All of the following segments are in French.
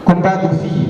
Combat de filles.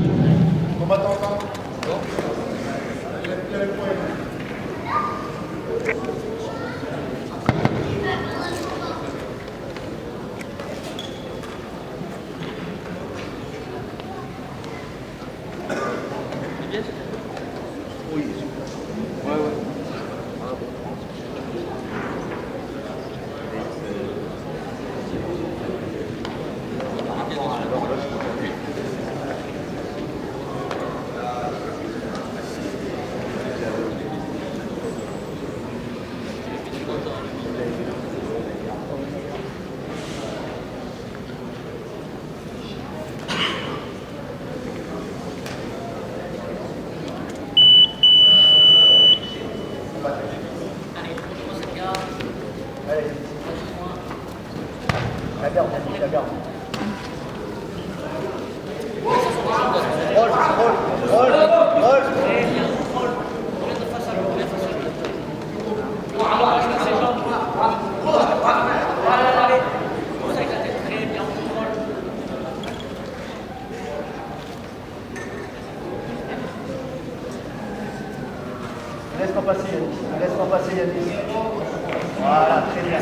Laisse-moi passer Yannis. Laisse-moi passer Yannis. Voilà, très bien.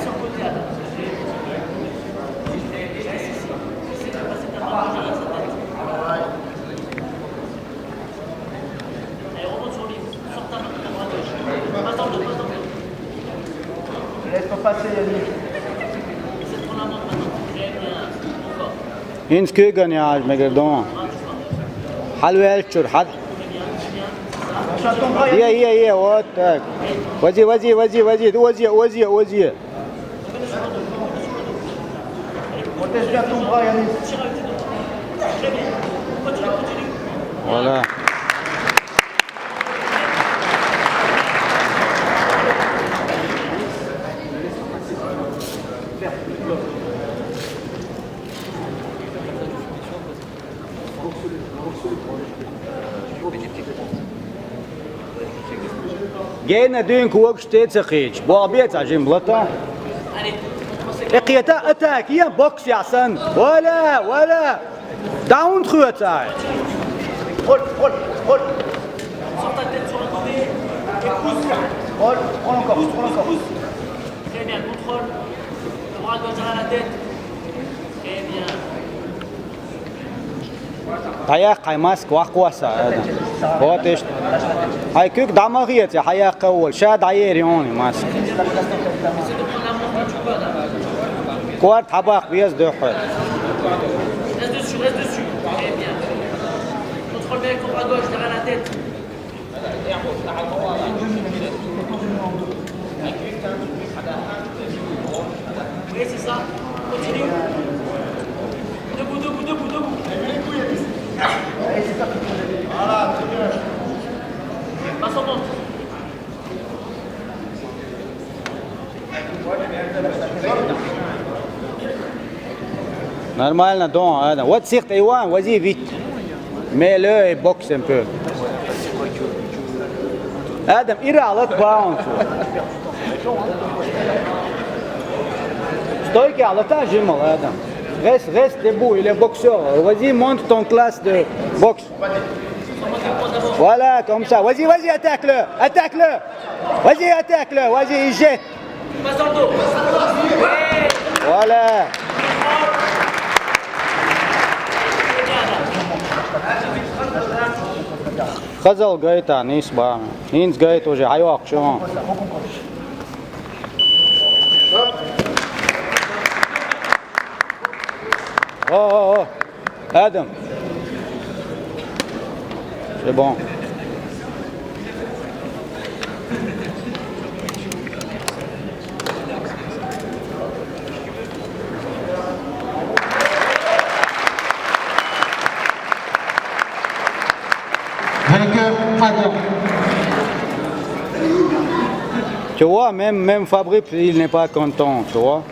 Laisse-moi passer Yannis. إنس كيجان يا عاج مقدون حلو يالشر حد هي واتك وزي Protège bien ton bras Yannis. Voilà. جينا دينك وقت تتسخيج بوابيت عجين بلطة اقيتا اتاك يا بوكس يا حسن ولا داون خوتا Roll. Sors ta tête sur le côté et pousse. Roll encore. Très bien, contrôle. Le bras gauche derrière la tête. Très bien. حياق هاي ماسك واقواسة هذا بوتش هاي كيك دماغية حياق أول شاد عيري هوني ماسك Essaie de prendre la montre que tu peux là. كوارت حباق بيز دوحل Reste dessus. Très bien. Contrôle bien avec ton bras gauche derrière la tête. Oui, c'est ça. Continue. Debout. Allez, c'est ça. Voilà, très bien. Passe en montre. Нормально, Don, هذا وتسيق ايوان وزي فيت ميلو يبوكس ان بو ادم ايرا على باوند ستويكي على تا جيمل ادم reste debout, il est boxeur. Vas-y, monte ton classe de boxe. Voilà, comme ça. Vas-y, attaque-le. Vas-y, il jette. Passe dans le dos. Voilà. خزل قايتا نيس با نينز قايت وجه حيوق شو Oh, Adam. C'est bon. Vainqueur, Adam. Tu vois, même Fabrice, il n'est pas content, tu vois.